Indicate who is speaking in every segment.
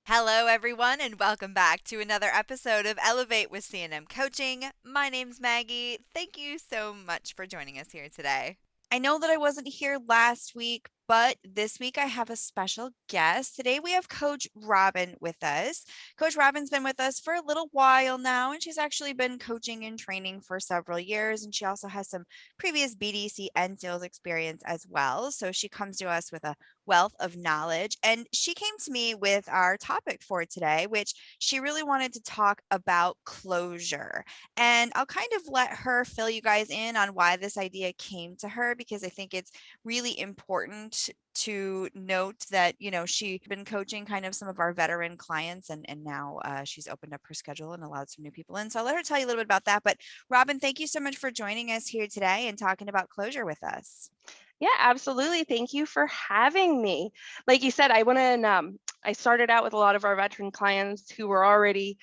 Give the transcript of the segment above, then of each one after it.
Speaker 1: Hello, everyone, and welcome back to another episode of Elevate with C&M Coaching. My name's Maggie. Thank you so much for joining us here today. I know that I wasn't here last week, but this week I have a special guest. Today we have Coach Robin with us. Coach Robin's been with us for a little while now, and she's actually been coaching and training for several years. And she also has some previous BDC and sales experience as well. So she comes to us with a wealth of knowledge. And she came to me with our topic for today, which she really wanted to talk about closure. And I'll kind of let her fill you guys in on why this idea came to her, because I think it's really important to note that, she's been coaching kind of some of our veteran clients, and now she's opened up her schedule and allowed some new people in. So I'll let her tell you a little bit about that. But Robin, thank you so much for joining us here today and talking about closure with us.
Speaker 2: Yeah, absolutely. Thank you for having me. Like you said, I started out with a lot of our veteran clients who were already,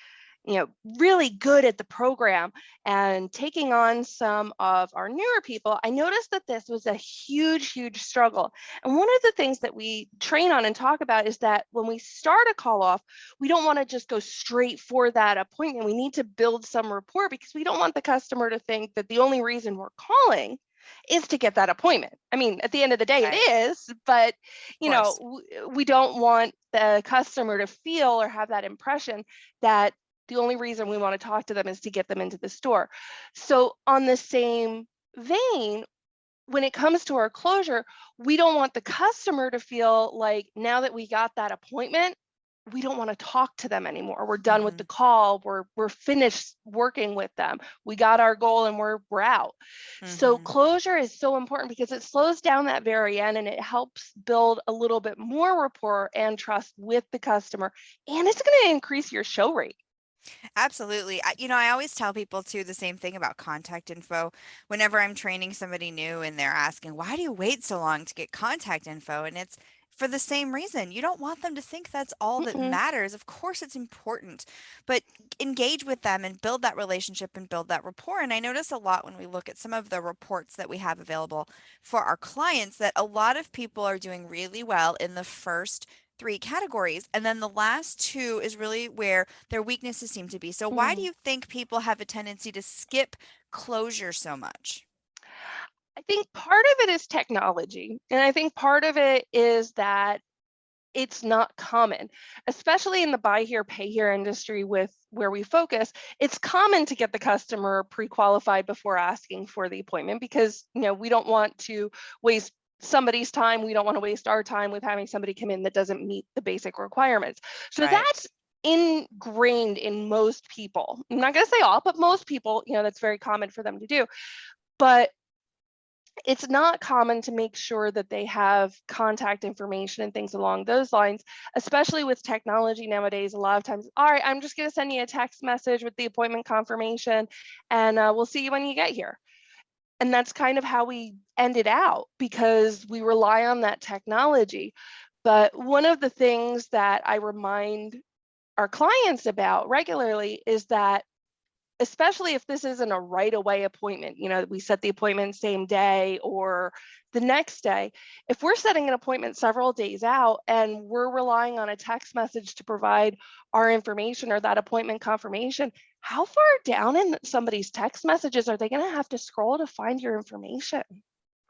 Speaker 2: really good at the program, and taking on some of our newer people, I noticed that this was a huge, huge struggle. And one of the things that we train on and talk about is that when we start a call off, we don't want to just go straight for that appointment. We need to build some rapport, because we don't want the customer to think that the only reason we're calling is to get that appointment. I mean, at the end of the day,
Speaker 1: Right.
Speaker 2: it is, but
Speaker 1: Course.
Speaker 2: we don't want the customer to feel or have that impression that the only reason we want to talk to them is to get them into the store. So on the same vein, when it comes to our closure, we don't want the customer to feel like now that we got that appointment, we don't want to talk to them anymore. We're done with the call. We're finished working with them. We got our goal and we're out. So closure is so important because it slows down that very end, and it helps build a little bit more rapport and trust with the customer, and it's going to increase your show rate.
Speaker 1: Absolutely. I always tell people too the same thing about contact info. Whenever I'm training somebody new and they're asking, why do you wait so long to get contact info? And it's for the same reason. You don't want them to think that's all that
Speaker 2: Mm-mm.
Speaker 1: matters. Of course, it's important, but engage with them and build that relationship and build that rapport. And I notice a lot when we look at some of the reports that we have available for our clients that a lot of people are doing really well in the first three categories. And then the last two is really where their weaknesses seem to be. So, why do
Speaker 2: Mm.
Speaker 1: you think people have a tendency to skip closure so much?
Speaker 2: I think part of it is technology, and I think part of it is that it's not common, especially in the buy here, pay here industry with where we focus. It's common to get the customer pre-qualified before asking for the appointment, because we don't want to waste somebody's time. We don't want to waste our time with having somebody come in that doesn't meet the basic requirements. So
Speaker 1: Right.
Speaker 2: that's ingrained in most people. I'm not going to say all, but most people, that's very common for them to do. But it's not common to make sure that they have contact information and things along those lines, especially with technology nowadays. A lot of times, all right, I'm just going to send you a text message with the appointment confirmation, and we'll see you when you get here. And that's kind of how we ended out, because we rely on that technology. But one of the things that I remind our clients about regularly is that, especially if this isn't a right away appointment, we set the appointment same day or the next day. If we're setting an appointment several days out and we're relying on a text message to provide our information or that appointment confirmation, how far down in somebody's text messages are they going to have to scroll to find your information?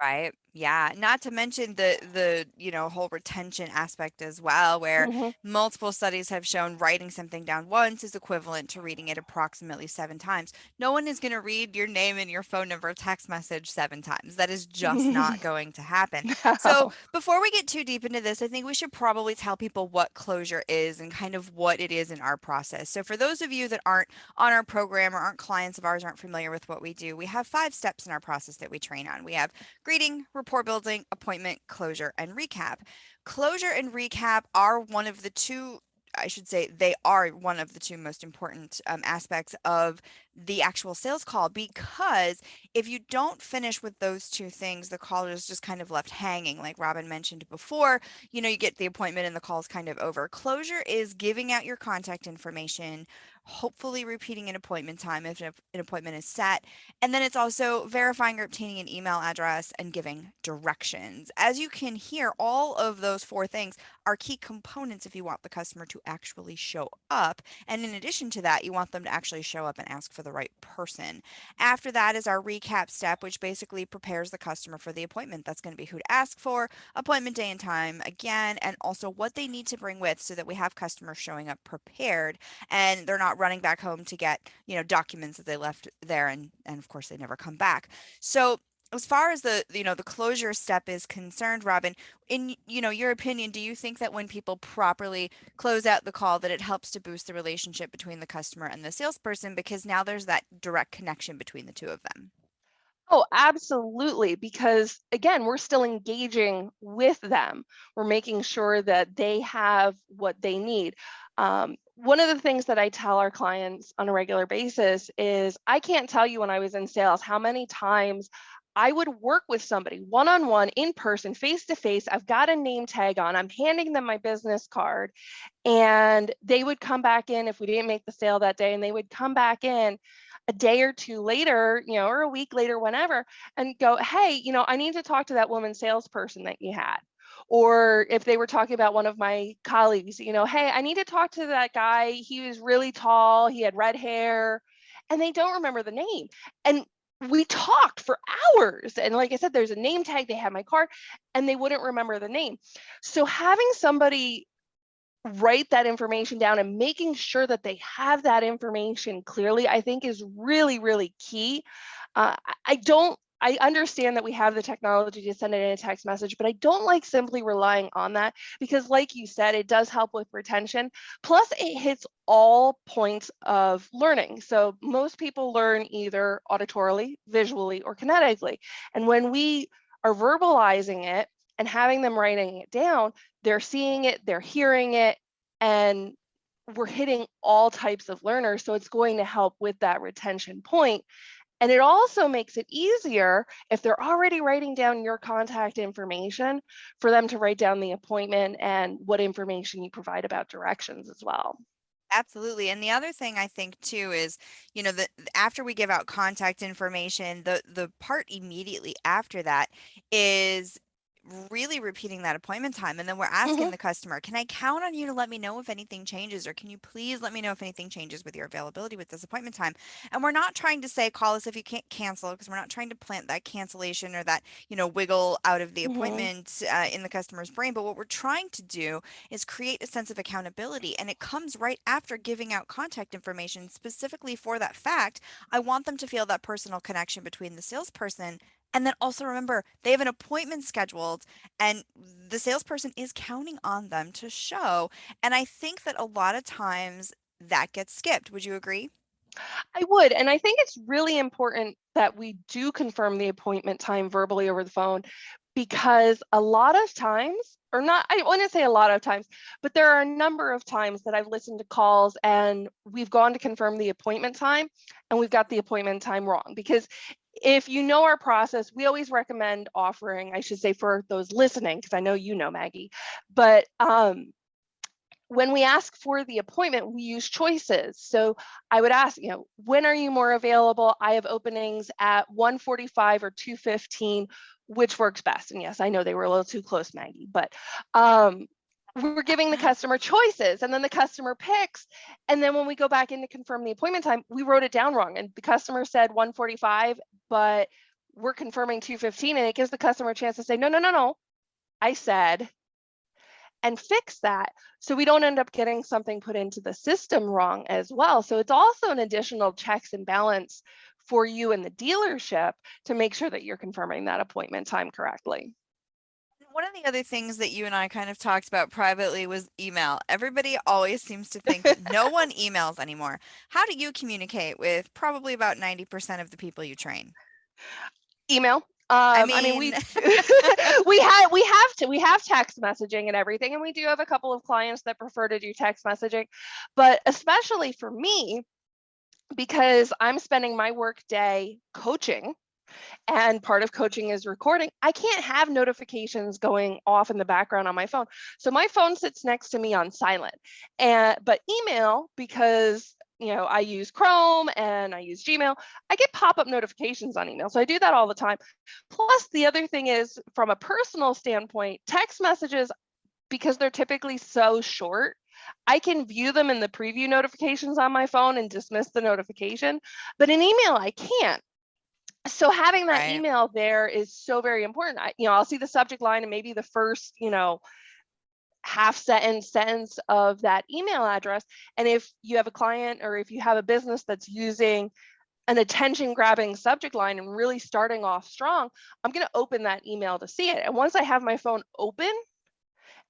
Speaker 1: Right. Yeah. Not to mention the whole retention aspect as well, where
Speaker 2: Mhm.
Speaker 1: multiple studies have shown writing something down once is equivalent to reading it approximately 7 times. No one is going to read your name and your phone number text message 7 times. That is just not going to happen. So
Speaker 2: No.
Speaker 1: before we get too deep into this, I think we should probably tell people what closure is and kind of what it is in our process. So for those of you that aren't on our program or aren't clients of ours, aren't familiar with what we do, we have 5 steps in our process that we train on. We have greeting, rapport building, appointment, closure, and recap. Closure and recap are one of the two, I should say, they are one of the two most important aspects of the actual sales call, because if you don't finish with those two things, the call is just kind of left hanging. Like Robin mentioned before, you get the appointment and the call's kind of over. Closure is giving out your contact information, hopefully repeating an appointment time if an appointment is set, and then it's also verifying or obtaining an email address and giving directions. As you can hear, all of those four things are key components if you want the customer to actually show up. And in addition to that, you want them to actually show up and ask for the right person. After that is our recap step, which basically prepares the customer for the appointment. That's going to be who to ask for, appointment day and time again, and also what they need to bring with so that we have customers showing up prepared and they're not running back home to get, documents that they left there, and of course they never come back. So as far as the closure step is concerned, Robin, in your opinion, do you think that when people properly close out the call that it helps to boost the relationship between the customer and the salesperson because now there's that direct connection between the two of them?
Speaker 2: Oh, absolutely. Because again, we're still engaging with them. We're making sure that they have what they need. One of the things that I tell our clients on a regular basis is I can't tell you when I was in sales how many times I would work with somebody one-on-one, in person, face-to-face. I've got a name tag on, I'm handing them my business card, and they would come back in if we didn't make the sale that day, and they would come back in a day or two later, or a week later, whenever, and go, hey, I need to talk to that woman salesperson that you had. Or if they were talking about one of my colleagues, hey, I need to talk to that guy. He was really tall, he had red hair, and they don't remember the name. And we talked for hours. And like I said, there's a name tag, they had my card, and they wouldn't remember the name. So having somebody write that information down and making sure that they have that information clearly, I think is really, really key. I understand that we have the technology to send it in a text message, but I don't like simply relying on that because, like you said, it does help with retention. Plus, it hits all points of learning. So most people learn either auditorily, visually, or kinetically. And when we are verbalizing it and having them writing it down, they're seeing it, they're hearing it, and we're hitting all types of learners. So it's going to help with that retention point. And it also makes it easier if they're already writing down your contact information for them to write down the appointment and what information you provide about directions as well.
Speaker 1: Absolutely. And the other thing I think too is, that after we give out contact information, the part immediately after that is really repeating that appointment time. And then we're asking
Speaker 2: Mhm.
Speaker 1: the customer, can I count on you to let me know if anything changes? Or can you please let me know if anything changes with your availability with this appointment time? And we're not trying to say, call us if you can't cancel, because we're not trying to plant that cancellation or that, wiggle out of the
Speaker 2: Mhm.
Speaker 1: appointment in the customer's brain. But what we're trying to do is create a sense of accountability. And it comes right after giving out contact information specifically for that fact. I want them to feel that personal connection between the salesperson. And then also remember, they have an appointment scheduled and the salesperson is counting on them to show. And I think that a lot of times that gets skipped. Would you agree?
Speaker 2: I would. And I think it's really important that we do confirm the appointment time verbally over the phone because a lot of times, or not, I want to say a lot of times, but there are a number of times that I've listened to calls and we've gone to confirm the appointment time and we've got the appointment time wrong. Because if you know our process, we always recommend offering, I should say for those listening, because I know you know, Maggie, but when we ask for the appointment, we use choices. So I would ask, when are you more available? I have openings at 1:45 or 2:15, which works best? And yes, I know they were a little too close, Maggie, but we're giving the customer choices and then the customer picks. And then when we go back in to confirm the appointment time, we wrote it down wrong. And the customer said 1:45, but we're confirming 2:15. And it gives the customer a chance to say, no, no, no, no. I said, and fix that so we don't end up getting something put into the system wrong as well. So it's also an additional checks and balance for you and the dealership to make sure that you're confirming that appointment time correctly.
Speaker 1: One of the other things that you and I kind of talked about privately was email. Everybody always seems to think that no one emails anymore. How do you communicate with probably about 90% of the people you train?
Speaker 2: Email.
Speaker 1: I
Speaker 2: I mean,
Speaker 1: mean,
Speaker 2: we have text messaging and everything, and we do have a couple of clients that prefer to do text messaging, but especially for me, because I'm spending my work day coaching, and part of coaching is recording. I can't have notifications going off in the background on my phone. So my phone sits next to me on silent. But email, because I use Chrome and I use Gmail, I get pop-up notifications on email. So I do that all the time. Plus, the other thing is, from a personal standpoint, text messages, because they're typically so short, I can view them in the preview notifications on my phone and dismiss the notification. But in email, I can't. So having that
Speaker 1: Right.
Speaker 2: email there is so very important. I'll see the subject line and maybe the first, half sentence of that email address. And if you have a client or if you have a business that's using an attention grabbing subject line and really starting off strong, I'm going to open that email to see it. And once I have my phone open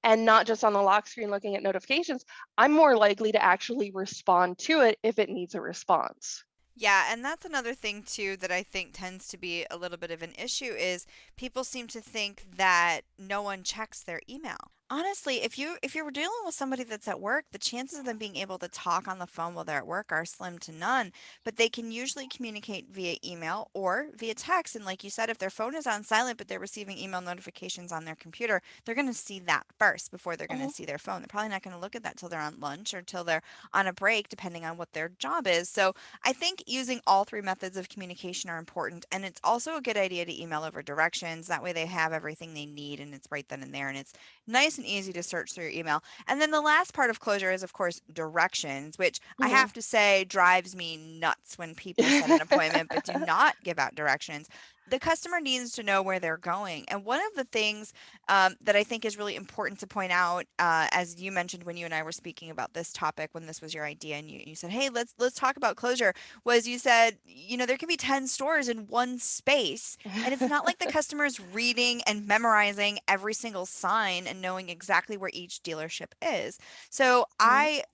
Speaker 2: and not just on the lock screen looking at notifications, I'm more likely to actually respond to it if it needs a response.
Speaker 1: Yeah, and that's another thing too that I think tends to be a little bit of an issue is people seem to think that no one checks their email. Honestly, if you're dealing with somebody that's at work, the chances of them being able to talk on the phone while they're at work are slim to none, but they can usually communicate via email or via text. And like you said, if their phone is on silent but they're receiving email notifications on their computer, they're going to see that first before they're going to
Speaker 2: Mhm.
Speaker 1: see their phone. They're probably not going to look at that till they're on lunch or till they're on a break, depending on what their job is. So I think using all three methods of communication are important, and it's also a good idea to email over directions. That way they have everything they need and it's right then and there, and it's nice and easy to search through your email. And then the last part of closure is, of course, directions, which I
Speaker 2: Mhm.
Speaker 1: have to say drives me nuts when people set an appointment but do not give out directions. The customer needs to know where they're going. And one of the things that I think is really important to point out, as you mentioned when you and I were speaking about this topic, when this was your idea, and you said, "Hey, let's talk about closure," was you said, there can be 10 stores in one space, and it's not like the customer's reading and memorizing every single sign and knowing exactly where each dealership is. So
Speaker 2: Mhm.
Speaker 1: I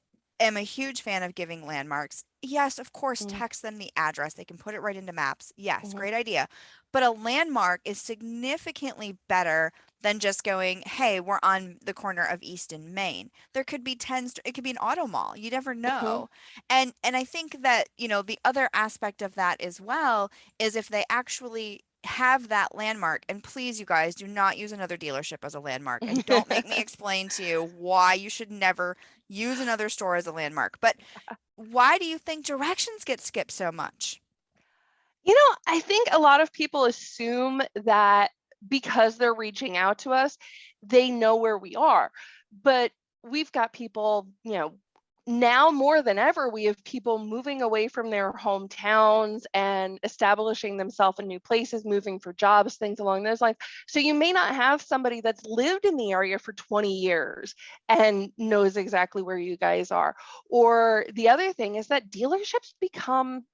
Speaker 1: am a huge fan of giving landmarks. Yes, of course,
Speaker 2: Mhm.
Speaker 1: text them the address. They can put it right into maps. Yes,
Speaker 2: Mhm.
Speaker 1: great idea. But a landmark is significantly better than just going, "Hey, we're on the corner of East and Main." There could be 10 it could be an auto mall. You never
Speaker 2: Mhm.
Speaker 1: know. And I think that, the other aspect of that as well is if they actually have that landmark, and please, you guys, do not use another dealership as a landmark, and don't make me explain to you why you should never use another store as a landmark. But why do you think directions get skipped so much?
Speaker 2: I think a lot of people assume that because they're reaching out to us, they know where we are. But we've got people, now more than ever, we have people moving away from their hometowns and establishing themselves in new places, moving for jobs, things along those lines. So you may not have somebody that's lived in the area for 20 years and knows exactly where you guys are. Or the other thing is that dealerships become,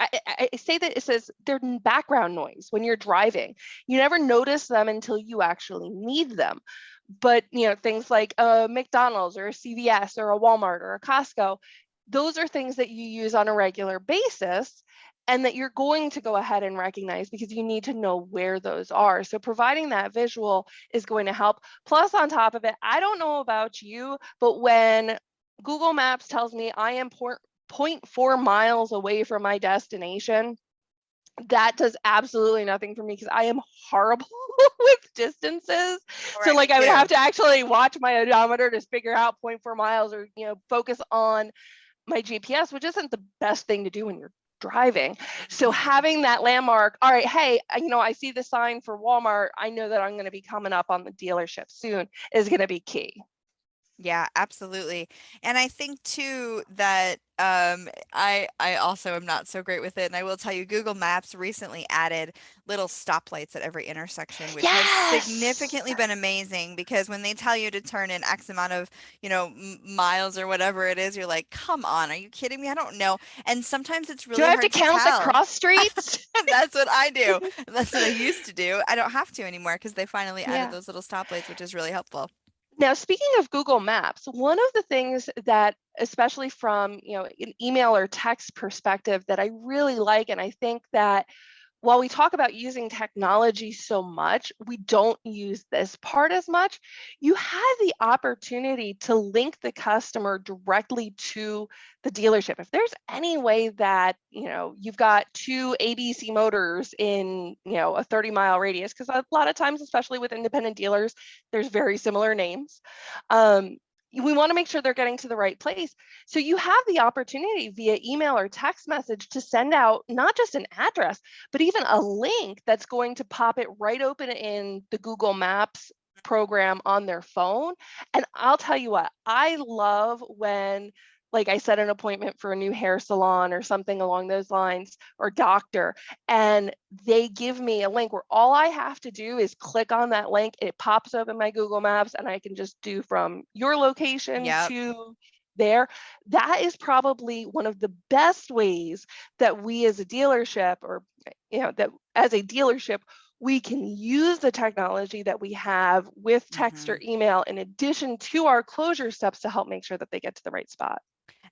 Speaker 2: I say that it says they're background noise when you're driving. You never notice them until you actually need them. But things like a McDonald's or a CVS or a Walmart or a Costco, those are things that you use on a regular basis and that you're going to go ahead and recognize because you need to know where those are. So providing that visual is going to help. Plus, on top of it, I don't know about you, but when Google Maps tells me I am zero point 0.4 miles away from my destination, that does absolutely nothing for me because I am horrible with distances.
Speaker 1: All
Speaker 2: So
Speaker 1: right, me
Speaker 2: like I would have
Speaker 1: too.
Speaker 2: to actually watch my odometer to figure out 0.4 miles or, focus on my GPS, which isn't the best thing to do when you're driving. So
Speaker 1: Mhm.
Speaker 2: having that landmark, all right, hey, I see the sign for Walmart. I know that I'm going to be coming up on the dealership soon is going to be key.
Speaker 1: Yeah, absolutely. And I think too that I also am not so great with it. And I will tell you, Google Maps recently added little stoplights at every intersection, which has
Speaker 2: Yes.
Speaker 1: significantly been amazing because when they tell you to turn in X amount of, miles or whatever it is, you're like, "Come on, are you kidding me? I don't know." And sometimes it's
Speaker 2: Do I
Speaker 1: really
Speaker 2: have to
Speaker 1: hard to
Speaker 2: count the
Speaker 1: tell.
Speaker 2: cross streets?
Speaker 1: That's what I do. That's what I used to do. I don't have to anymore because they finally added
Speaker 2: Yeah.
Speaker 1: those little stoplights, which is really helpful.
Speaker 2: Now, speaking of Google Maps, one of the things that, especially from an email or text perspective, that I really like, and I think that while we talk about using technology so much, we don't use this part as much. You have the opportunity to link the customer directly to the dealership. If there's any way that, you've got two ABC Motors in, a 30-mile radius, because a lot of times, especially with independent dealers, there's very similar names. We want to make sure they're getting to the right place. So you have the opportunity via email or text message to send out not just an address, but even a link that's going to pop it right open in the Google Maps program on their phone. And I'll tell you what, I love when, like, I set an appointment for a new hair salon or something along those lines, or doctor, and they give me a link where all I have to do is click on that link. It pops up in my Google Maps and I can just do from your location
Speaker 1: Yep.
Speaker 2: to there. That is probably one of the best ways that we as a dealership, or that as a dealership, we can use the technology that we have with text
Speaker 1: Mhm.
Speaker 2: or email in addition to our closure steps to help make sure that they get to the right spot.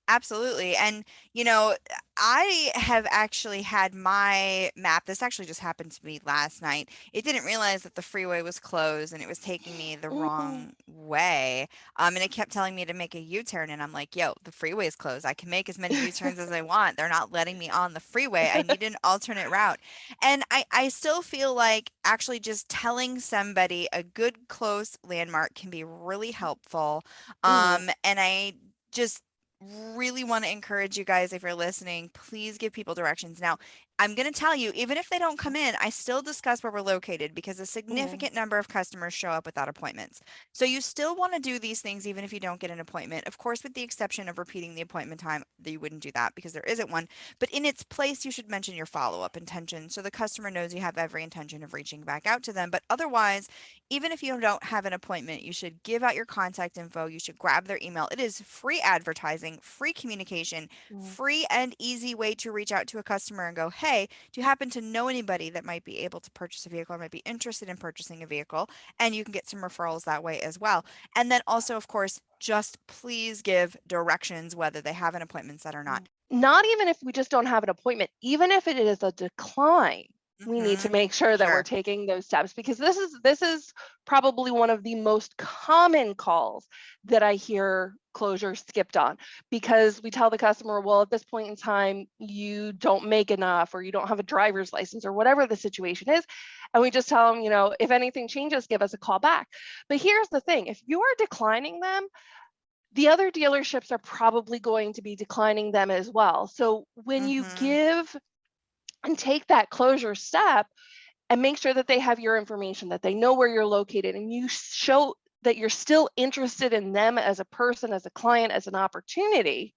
Speaker 1: Absolutely. And, you know, I have actually had my map. This actually just happened to me last night. It didn't realize that the freeway was closed and it was taking me the
Speaker 2: Mm,
Speaker 1: wrong way. And it kept telling me to make a U-turn. And I'm like, yo, the freeway is closed. I can make as many U-turns as I want. They're not letting me on the freeway. I need an alternate route. And I still feel like actually just telling somebody a good close landmark can be really helpful.
Speaker 2: mm,
Speaker 1: And I just really want to encourage you guys, if you're listening, please give people directions. Now, I'm going to tell you, even if they don't come in, I still discuss where we're located because a
Speaker 2: mm,
Speaker 1: significant number of customers show up without appointments. So you still want to do these things even if you don't get an appointment. Of course, with the exception of repeating the appointment time, that you wouldn't do that because there isn't one. But in its place, you should mention your follow-up intention so the customer knows you have every intention of reaching back out to them. But otherwise, even if you don't have an appointment, you should give out your contact info. You should grab their email. It is free advertising, free communication,
Speaker 2: mm,
Speaker 1: free and easy way to reach out to a customer and go, hey, do you happen to know anybody that might be able to purchase a vehicle or might be interested in purchasing a vehicle? And you can get some referrals that way as well. And then also, of course, just please give directions whether they have an appointment set or not.
Speaker 2: mm. Not even if we just don't have an appointment, even if it is a decline, we need to
Speaker 1: Mm-hmm.
Speaker 2: make sure that we're
Speaker 1: Sure.
Speaker 2: taking those steps, because this is probably one of the most common calls that I hear closure skipped on, because we tell the customer, well, at this point in time, you don't make enough, or you don't have a driver's license, or whatever the situation is. And we just tell them, if anything changes, give us a call back. But here's the thing, if you are declining them, the other dealerships are probably going to be declining them as well. So when you
Speaker 1: Mm-hmm.
Speaker 2: give and take that closure step and make sure that they have your information, that they know where you're located, and you show that you're still interested in them as a person, as a client, as an opportunity,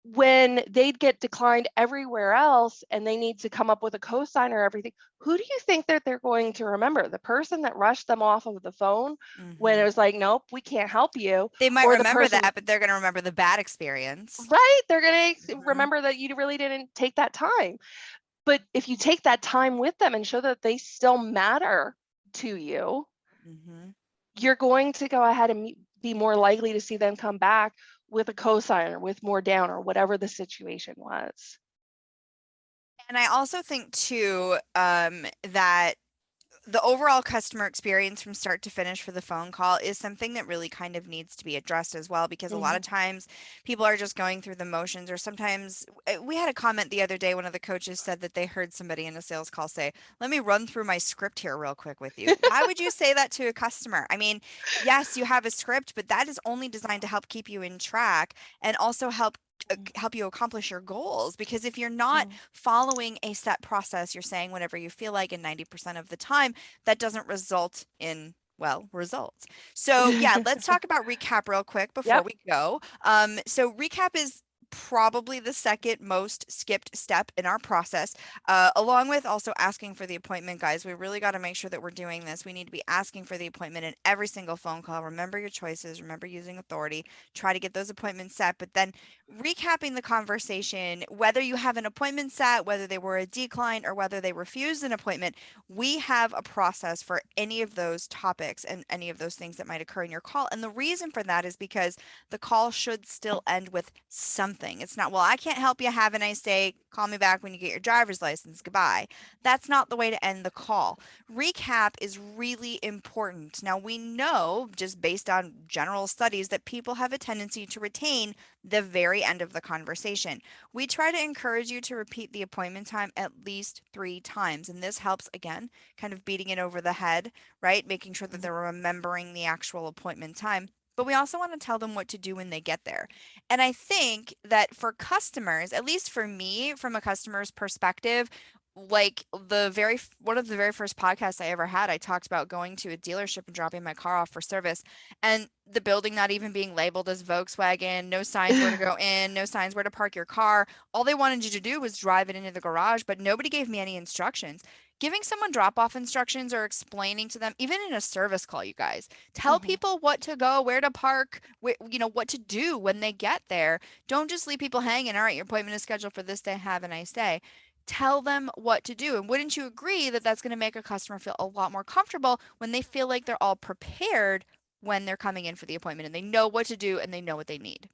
Speaker 2: when they'd get declined everywhere else and they need to come up with a cosign or everything, who do you think that they're going to remember? The person that rushed them off of the phone when it
Speaker 1: Mm-hmm.
Speaker 2: was like, nope, we can't help you,
Speaker 1: They might
Speaker 2: or the
Speaker 1: remember
Speaker 2: person,
Speaker 1: that, but they're going to remember the bad experience.
Speaker 2: right? They're going to
Speaker 1: Mm-hmm.
Speaker 2: remember that you really didn't take that time. But if you take that time with them and show that they still matter to you,
Speaker 1: Mm-hmm.
Speaker 2: you're going to go ahead and be more likely to see them come back with a cosigner, with more down, or whatever the situation was.
Speaker 1: And I also think too that the overall customer experience from start to finish for the phone call is something that really kind of needs to be addressed as well, because a lot
Speaker 2: Mhm.
Speaker 1: of times people are just going through the motions, or sometimes we had a comment the other day. One of the coaches said that they heard somebody in a sales call say, let me run through my script here real quick with you. Why would you say that to a customer? I mean, yes, you have a script, but that is only designed to help keep you in track and also help you accomplish your goals, because if you're not
Speaker 2: Mhm.
Speaker 1: following a set process, you're saying whatever you feel like, and 90% of the time that doesn't result in, well, results. So yeah, let's talk about recap real quick before
Speaker 2: Yep.
Speaker 1: we go. So recap is probably the second most skipped step in our process, along with also asking for the appointment. Guys, we really got to make sure that we're doing this. We need to be asking for the appointment in every single phone call. Remember your choices, remember using authority, try to get those appointments set, but then recapping the conversation, whether you have an appointment set, whether they were a decline, or whether they refused an appointment. We have a process for any of those topics and any of those things that might occur in your call. And the reason for that is because the call should still end with something something. It's not, well, I can't help you. Have a nice day. Call me back when you get your driver's license. Goodbye. That's not the way to end the call. Recap is really important. Now, we know, just based on general studies, that people have a tendency to retain the very end of the conversation. We try to encourage you to repeat the appointment time at least 3 times. And this helps, again, kind of beating it over the head, right? Making sure that they're remembering the actual appointment time. But we also want to tell them what to do when they get there. And I think that for customers, at least for me, from a customer's perspective, like one of the very first podcasts I ever had, I talked about going to a dealership and dropping my car off for service, and the building not even being labeled as Volkswagen, no signs where to go in, no signs where to park your car. All they wanted you to do was drive it into the garage, but nobody gave me any instructions. Giving someone drop off instructions or explaining to them, even in a service call, you guys, tell people what to go, where to park, what to do when they get there. Don't just leave people hanging. All right, your appointment is scheduled for this day. Have a nice day. Tell them what to do. And wouldn't you agree that that's going to make a customer feel a lot more comfortable when they feel like they're all prepared when they're coming in for the appointment and they know what to do and they know what they need?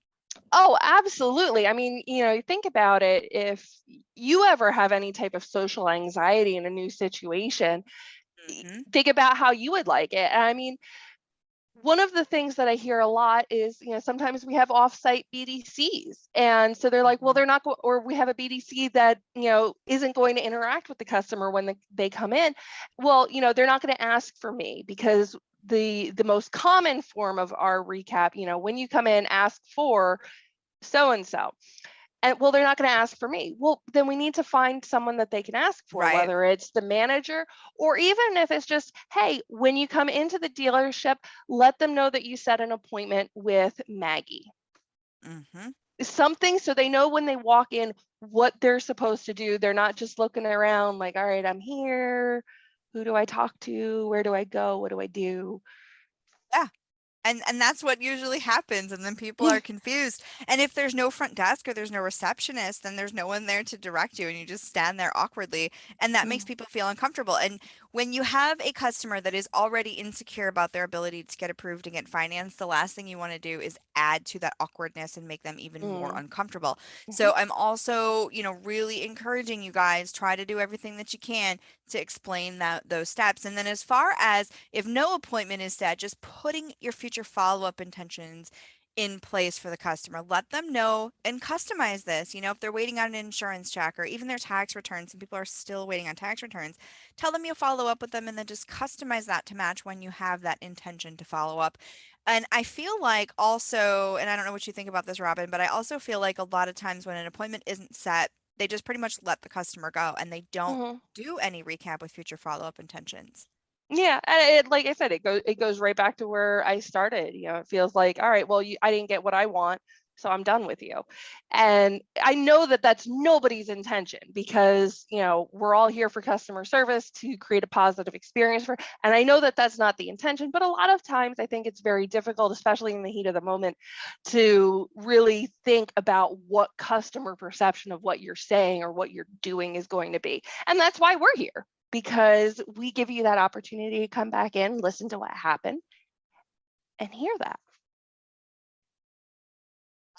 Speaker 2: Oh, absolutely. I mean, you think about it, if you ever have any type of social anxiety in a new situation,
Speaker 1: Hmm.
Speaker 2: think about how you would like it. And I mean, one of the things that I hear a lot is, sometimes we have offsite BDCs. And so they're like, well, they're not, or we have a BDC that, isn't going to interact with the customer when they come in. Well, they're not going to ask for me, because the most common form of our recap, when you come in, ask for so and so. And well, they're not going to ask for me. Well, then we need to find someone that they can ask for,
Speaker 1: Right.
Speaker 2: whether it's the manager, or even if it's just, hey, when you come into the dealership, let them know that you set an appointment with Maggie.
Speaker 1: Hmm.
Speaker 2: Something so they know when they walk in what they're supposed to do. They're not just looking around like, all right, I'm here. Who do I talk to? Where do I go? What do I do?
Speaker 1: Yeah. And that's what usually happens, and then people are confused. And if there's no front desk or there's no receptionist, then there's no one there to direct you, and you just stand there awkwardly, and that makes people feel uncomfortable. And when you have a customer that is already insecure about their ability to get approved and get financed, the last thing you want to do is add to that awkwardness and make them even more uncomfortable. So I'm also, really encouraging you guys, try to do everything that you can to explain those steps. And then as far as if no appointment is set, just putting your future follow-up intentions in place for the customer. Let them know and customize this. If they're waiting on an insurance check or even their tax returns, some people are still waiting on tax returns, tell them you'll follow up with them and then just customize that to match when you have that intention to follow up. And I feel like also, and I don't know what you think about this, Robin, but I also feel like a lot of times when an appointment isn't set, they just pretty much let the customer go and they don't do any recap with future follow-up intentions.
Speaker 2: Yeah, and like I said, it goes right back to where I started. It feels like, all right, well, I didn't get what I want, so I'm done with you. And I know that that's nobody's intention, because we're all here for customer service to create a positive experience for. And I know that that's not the intention, but a lot of times I think it's very difficult, especially in the heat of the moment, to really think about what customer perception of what you're saying or what you're doing is going to be. And that's why we're here, because we give you that opportunity to come back in, listen to what happened, and hear that.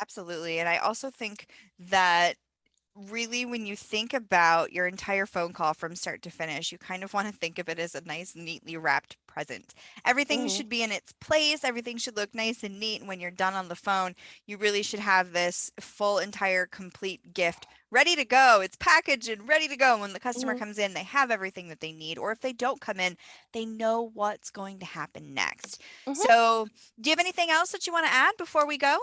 Speaker 1: Absolutely. And I also think that really when you think about your entire phone call from start to finish, you kind of want to think of it as a nice, neatly wrapped present. Everything should be in its place. Everything should look nice and neat. And when you're done on the phone, you really should have this full, entire, complete gift ready to go. It's packaged and ready to go. When the customer comes in, they have everything that they need. Or if they don't come in, they know what's going to happen next. So, do you have anything else that you want to add before we go?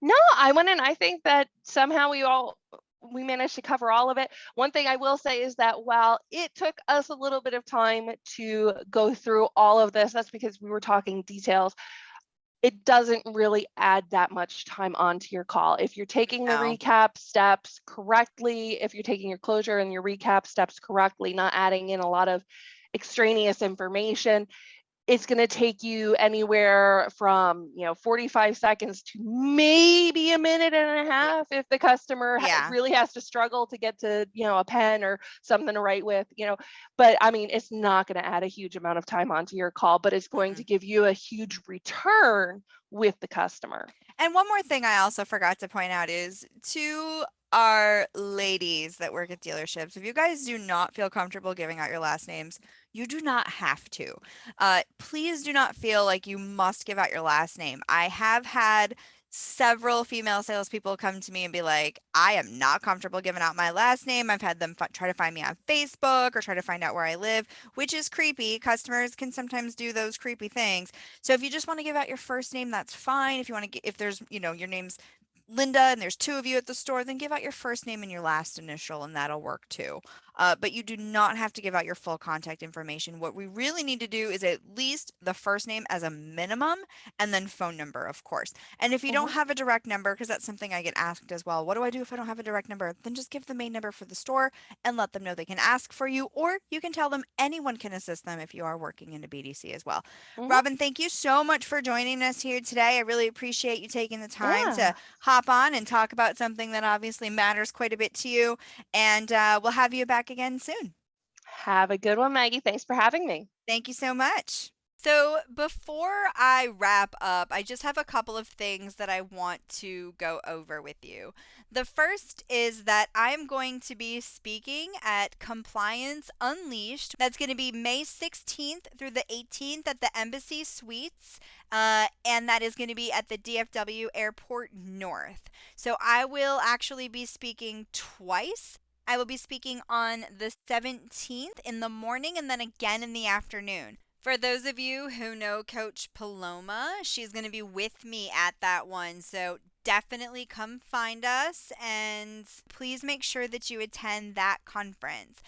Speaker 2: No, I went in. I think that somehow we managed to cover all of it. One thing I will say is that while it took us a little bit of time to go through all of this, that's because we were talking details. It doesn't really add that much time onto your call. If you're taking the
Speaker 1: No.
Speaker 2: recap steps correctly, if you're taking your closure and your recap steps correctly, not adding in a lot of extraneous information, it's going to take you anywhere from 45 seconds to maybe a minute and a half if the customer
Speaker 1: Yeah.
Speaker 2: really has to struggle to get to a pen or something to write with. But I mean, it's not going to add a huge amount of time onto your call, but it's going to give you a huge return with the customer.
Speaker 1: And one more thing I also forgot to point out is to our ladies that work at dealerships, if you guys do not feel comfortable giving out your last names, you do not have to. Please do not feel like you must give out your last name. I have had several female salespeople come to me and be like, I am not comfortable giving out my last name. I've had them try to find me on Facebook or try to find out where I live, which is creepy. Customers can sometimes do those creepy things. So if you just want to give out your first name, that's fine. If you want to get, if there's, your name's Linda and there's two of you at the store, then give out your first name and your last initial, and that'll work too. But you do not have to give out your full contact information. What we really need to do is at least the first name as a minimum, and then phone number, of course. And if you don't have a direct number, because that's something I get asked as well, what do I do if I don't have a direct number? Then just give the main number for the store and let them know they can ask for you, or you can tell them anyone can assist them if you are working in a BDC as well. Robin, thank you so much for joining us here today. I really appreciate you taking the time to hop on and talk about something that obviously matters quite a bit to you. And we'll have you back again soon.
Speaker 2: Have a good one, Maggie. Thanks for having me.
Speaker 1: Thank you so much. So before I wrap up, I just have a couple of things that I want to go over with you. The first is that I'm going to be speaking at Compliance Unleashed. That's going to be May 16th through the 18th at the Embassy Suites, and that is going to be at the DFW Airport North. So I will actually be speaking twice. I will be speaking on the 17th in the morning and then again in the afternoon. For those of you who know Coach Paloma, she's going to be with me at that one. So definitely come find us and please make sure that you attend that conference.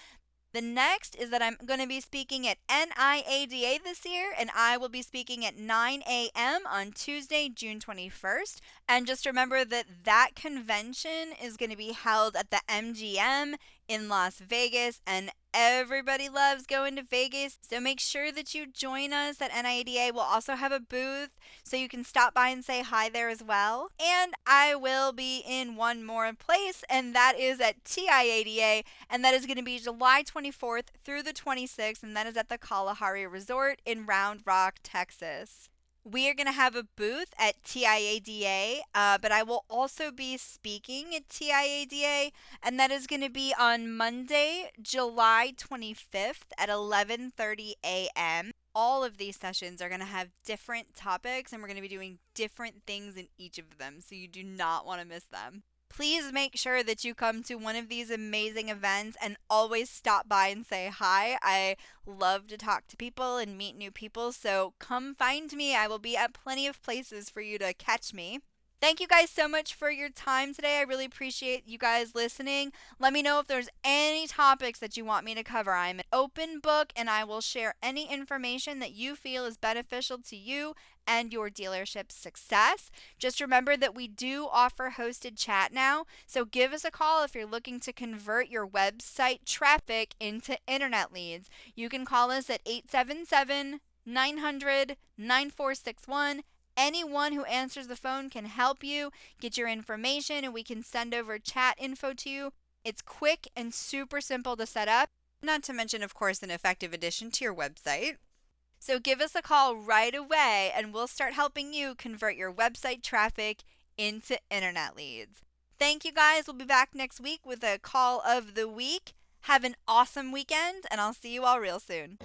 Speaker 1: The next is that I'm going to be speaking at NIADA this year, and I will be speaking at 9 a.m. on Tuesday, June 21st. And just remember that that convention is going to be held at the MGM in Las Vegas, and everybody loves going to Vegas, so make sure that you join us at NIADA. We'll also have a booth, so you can stop by and say hi there as well. And I will be in one more place, and that is at TIADA, and that is going to be July 24th through the 26th, and that is at the Kalahari Resort in Round Rock, Texas. We are going to have a booth at TIADA, but I will also be speaking at TIADA, and that is going to be on Monday, July 25th at 11:30 a.m. All of these sessions are going to have different topics, and we're going to be doing different things in each of them, so you do not want to miss them. Please make sure that you come to one of these amazing events and always stop by and say hi. I love to talk to people and meet new people, so come find me. I will be at plenty of places for you to catch me. Thank you guys so much for your time today. I really appreciate you guys listening. Let me know if there's any topics that you want me to cover. I'm an open book, and I will share any information that you feel is beneficial to you and your dealership's success. Just remember that we do offer hosted chat now, so give us a call if you're looking to convert your website traffic into internet leads. You can call us at 877-900-9461. Anyone who answers the phone can help you get your information, and we can send over chat info to you. It's quick and super simple to set up, not to mention, of course, an effective addition to your website. So give us a call right away, and we'll start helping you convert your website traffic into internet leads. Thank you guys. We'll be back next week with a call of the week. Have an awesome weekend, and I'll see you all real soon.